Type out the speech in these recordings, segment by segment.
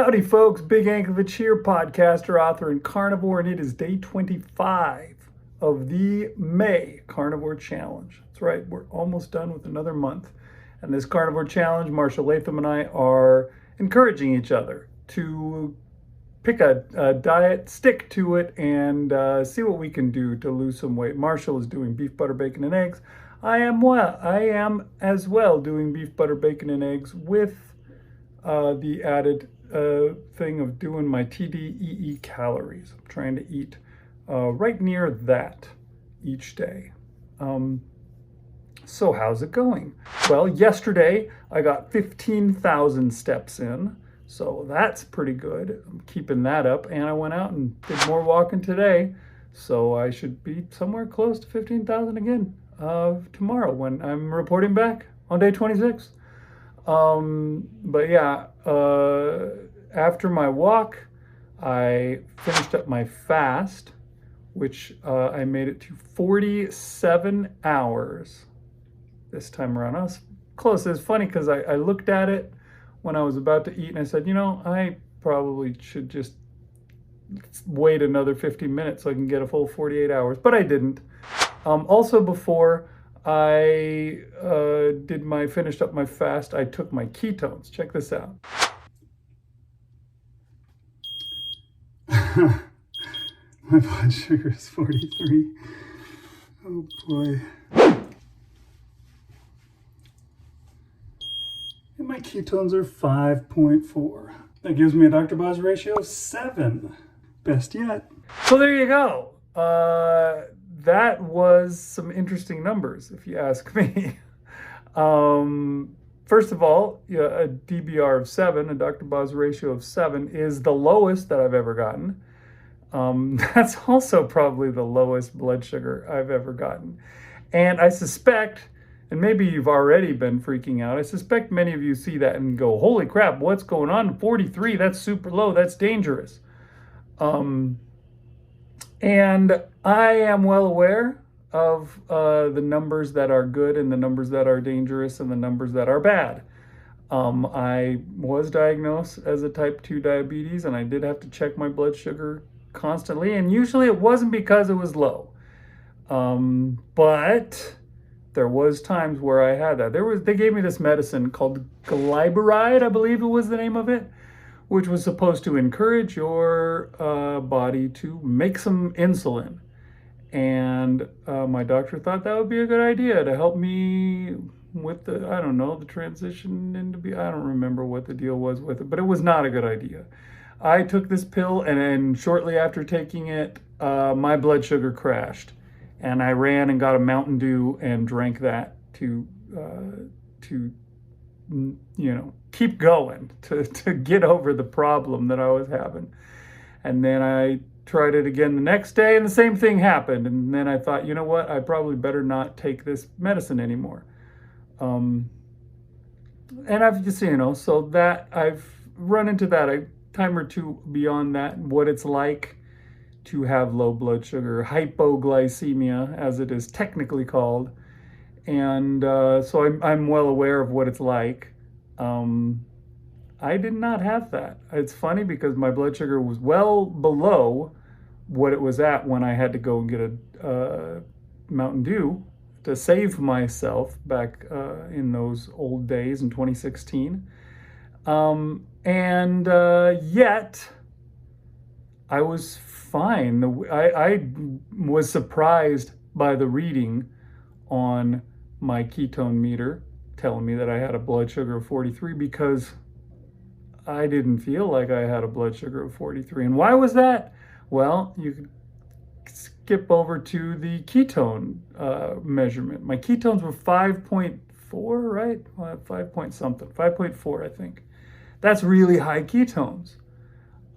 Howdy, folks. Big Ankovich here, podcaster, author, and carnivore, and it is day 25 of the May Carnivore Challenge. That's right, we're almost done with another month. And this Carnivore Challenge, Marshal and I are encouraging each other to pick a diet, stick to it, and see what we can do to lose some weight. Marshall is doing beef, butter, bacon, and eggs. I am as well doing beef, butter, bacon, and eggs with the added thing of doing my TDEE calories. I'm trying to eat right near that each day. So how's it going? Well, yesterday I got 15,000 steps in, so that's pretty good. I'm keeping that up, and I went out and did more walking today, so I should be somewhere close to 15,000 again tomorrow when I'm reporting back on day 26. But yeah, after my walk, I finished up my fast, which I made it to 47 hours this time around. I was close. It's funny because I looked at it when I was about to eat and I said, you know, I probably should just wait another 15 minutes so I can get a full 48 hours, but I didn't. Also, before I finished up my fast, I took my ketones. Check this out. My blood sugar is 43. Oh boy. And my ketones are 5.4. That gives me a Dr. Boz ratio of 7. Best yet. So there you go. That was some interesting numbers, if you ask me. First of all, a DBR of 7, a Dr. Boz ratio of 7, is the lowest that I've ever gotten. That's also probably the lowest blood sugar I've ever gotten. And I suspect, and maybe you've already been freaking out, I suspect many of you see that and go, holy crap, what's going on? 43, that's super low, that's dangerous. And I am well aware of the numbers that are good and the numbers that are dangerous and the numbers that are bad. I was diagnosed as a type 2 diabetes, and I did have to check my blood sugar constantly, and usually it wasn't because it was low. But there was times where I had that. They gave me this medicine called glyburide, I believe it was the name of it, which was supposed to encourage your body to make some insulin. And my doctor thought that would be a good idea to help me with the transition into I don't remember what the deal was with it, but it was not a good idea. I took this pill, and then shortly after taking it, my blood sugar crashed. And I ran and got a Mountain Dew and drank that to keep going, to get over the problem that I was having. And then I tried it again the next day, and the same thing happened. And then I thought, you know what, I probably better not take this medicine anymore. And I've just, so that I've run into that a time or two beyond that, what it's like to have low blood sugar, hypoglycemia, as it is technically called. And so I'm well aware of what it's like. I did not have that. It's funny because my blood sugar was well below what it was at when I had to go and get a Mountain Dew to save myself back in those old days in 2016. Yet I was fine. I was surprised by the reading on my ketone meter telling me that I had a blood sugar of 43 because I didn't feel like I had a blood sugar of 43. And why was that? Well, you could skip over to the ketone measurement. My ketones were 5.4, right? 5 point something, 5.4, I think. That's really high ketones.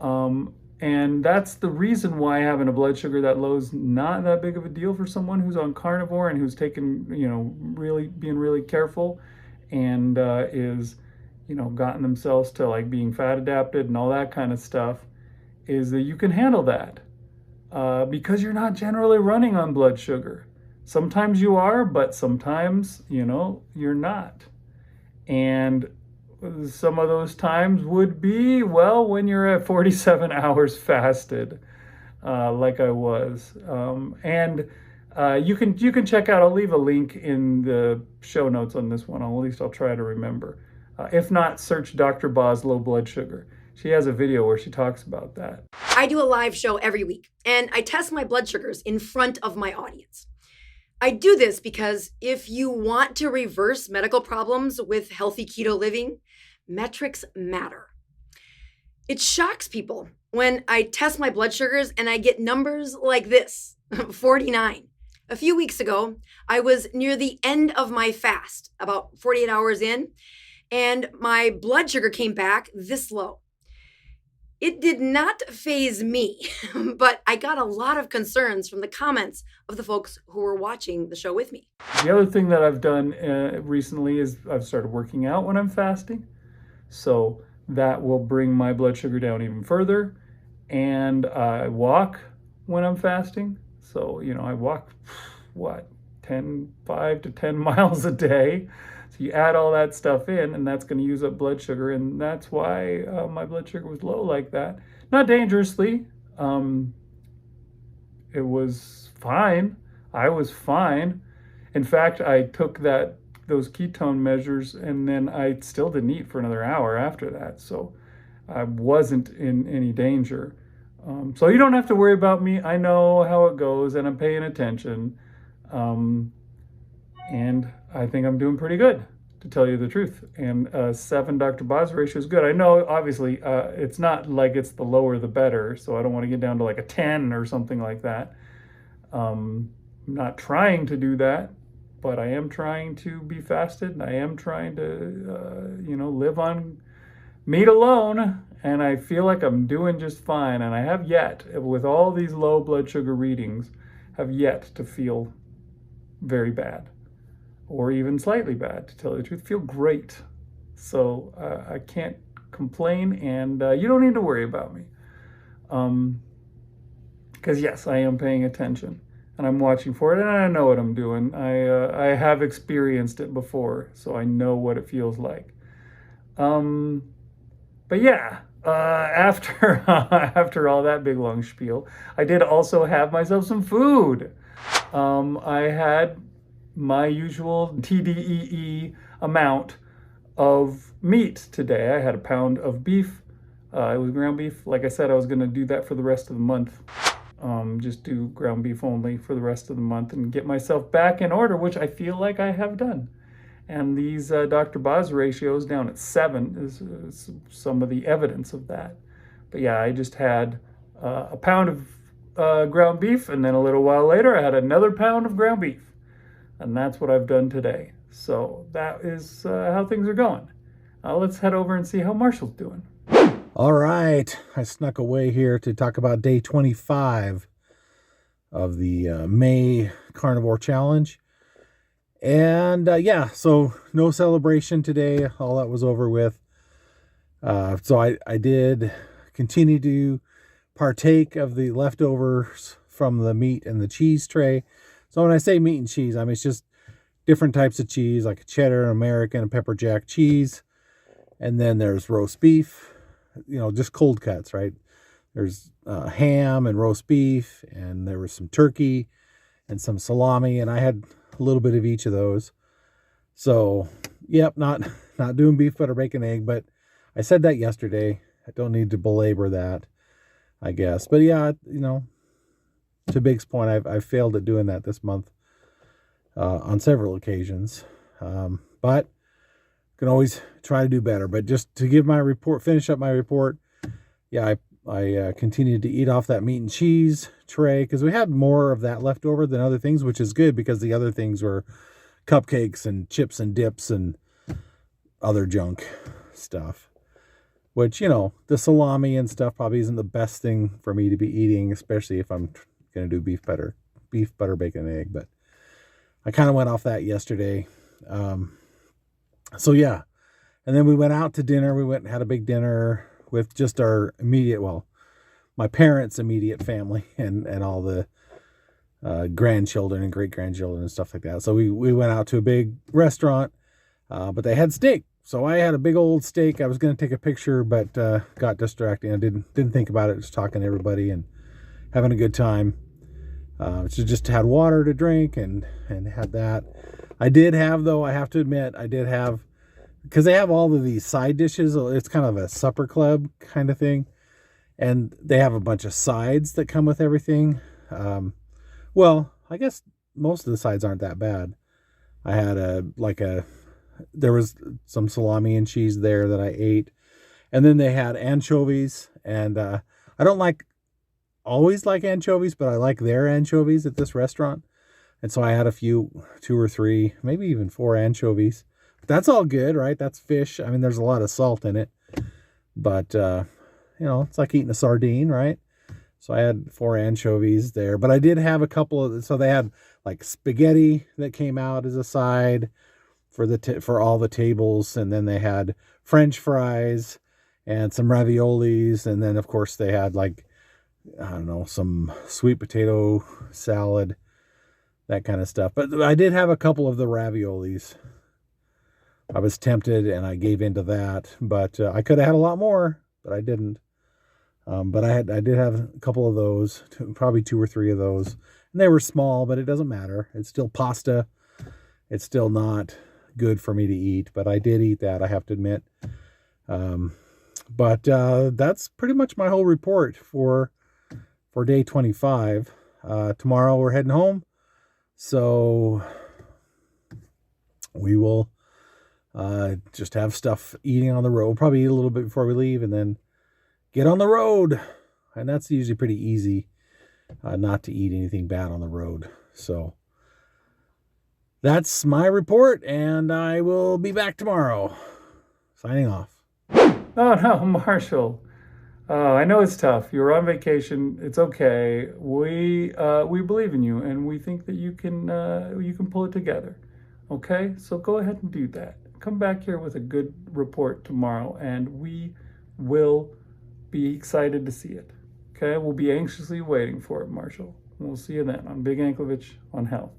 And that's the reason why having a blood sugar that low is not that big of a deal for someone who's on carnivore and who's taken, really being really careful and is, gotten themselves to like being fat adapted and all that kind of stuff, is that you can handle that because you're not generally running on blood sugar. Sometimes you are, but sometimes, you're not. And some of those times would be, well, when you're at 47 hours fasted, like I was. And you can check out, I'll leave a link in the show notes on this one. At least I'll try to remember. If not, search Dr. Boz low blood sugar. She has a video where she talks about that. I do a live show every week, and I test my blood sugars in front of my audience. I do this because if you want to reverse medical problems with healthy keto living, metrics matter. It shocks people when I test my blood sugars and I get numbers like this, 49. A few weeks ago, I was near the end of my fast, about 48 hours in, and my blood sugar came back this low. It did not faze me, but I got a lot of concerns from the comments of the folks who were watching the show with me. The other thing that I've done recently is I've started working out when I'm fasting. So that will bring my blood sugar down even further. And I walk when I'm fasting. So, I walk, 5 to 10 miles a day. So you add all that stuff in, and that's going to use up blood sugar, and that's why my blood sugar was low like that. Not dangerously. It was fine. I was fine. In fact, I took those ketone measures, and then I still didn't eat for another hour after that. So I wasn't in any danger. So you don't have to worry about me. I know how it goes, and I'm paying attention. And I think I'm doing pretty good, to tell you the truth. And 7 Dr. Boz ratio is good. I know, obviously, it's not like it's the lower the better, so I don't want to get down to like a 10 or something like that. I'm not trying to do that, but I am trying to be fasted, and I am trying to, live on meat alone, and I feel like I'm doing just fine. And I have yet, with all these low blood sugar readings, have yet to feel very bad, or even slightly bad, to tell you the truth. Feel great. So I can't complain, and you don't need to worry about me. Because yes, I am paying attention, and I'm watching for it, and I know what I'm doing. I have experienced it before, so I know what it feels like. But yeah, after after all that big long spiel, I did also have myself some food. I had my usual TDEE amount of meat today. I had a pound of beef. It was ground beef. Like I said, I was going to do that for the rest of the month. Just do ground beef only for the rest of the month and get myself back in order, which I feel like I have done. And these Dr. Boz ratios down at 7 is some of the evidence of that. But yeah, I just had a pound of ground beef, and then a little while later I had another pound of ground beef. And that's what I've done today. So that is how things are going. Let's head over and see how Marshall's doing. All right. I snuck away here to talk about day 25 of the May Carnivore Challenge. And so no celebration today. All that was over with. So I did continue to partake of the leftovers from the meat and the cheese tray. So when I say meat and cheese, I mean, it's just different types of cheese, like a cheddar, American, and pepper jack cheese. And then there's roast beef, just cold cuts, right? There's ham and roast beef, and there was some turkey and some salami, and I had a little bit of each of those. So, yep, not doing beef, butter, bacon, egg, but I said that yesterday. I don't need to belabor that, I guess. But yeah, to Big's point, I've failed at doing that this month on several occasions. But can always try to do better. But just to give my report, finish up my report, yeah, I continued to eat off that meat and cheese tray because we had more of that left over than other things, which is good because the other things were cupcakes and chips and dips and other junk stuff. Which, the salami and stuff probably isn't the best thing for me to be eating, especially if I'm going to do beef, butter, bacon, and egg. But I kind of went off that yesterday. So yeah. And then we went out to dinner. We went and had a big dinner with just our my parents' immediate family and all the grandchildren and great-grandchildren and stuff like that. So we went out to a big restaurant. But they had steak. So I had a big old steak. I was going to take a picture, but got distracted. I didn't think about it. Just talking to everybody and having a good time. So just had water to drink and had that. I did have, though, I have to admit, because they have all of these side dishes. It's kind of a supper club kind of thing. And they have a bunch of sides that come with everything. Well, I guess most of the sides aren't that bad. I had there was some salami and cheese there that I ate. And then they had anchovies. And I don't always like anchovies, but I like their anchovies at this restaurant. And so I had a few, 2 or 3, maybe even 4 anchovies. But that's all good, right? That's fish. I mean, there's a lot of salt in it. But, it's like eating a sardine, right? So I had 4 anchovies there. But I did have a couple of, so they had like spaghetti that came out as a side for all the tables. And then they had French fries and some raviolis. And then, of course, they had some sweet potato salad, that kind of stuff. But I did have a couple of the raviolis. I was tempted and I gave into that, but I could have had a lot more, but I didn't. But I did have a couple of those, probably 2 or 3 of those, and they were small, but it doesn't matter. It's still pasta. It's still not good for me to eat, but I did eat that, I have to admit. But that's pretty much my whole report for day 25. Tomorrow we're heading home, so we will just have stuff eating on the road. We'll probably eat a little bit before we leave and then get on the road. And that's usually pretty easy not to eat anything bad on the road. So that's my report, and I will be back tomorrow. Signing off. Oh no, Marshall. I know it's tough. You're on vacation. It's okay. We believe in you, and we think that you can pull it together. Okay, so go ahead and do that. Come back here with a good report tomorrow, and we will be excited to see it. Okay, we'll be anxiously waiting for it, Marshall. We'll see you then on Big Anklevich on Health.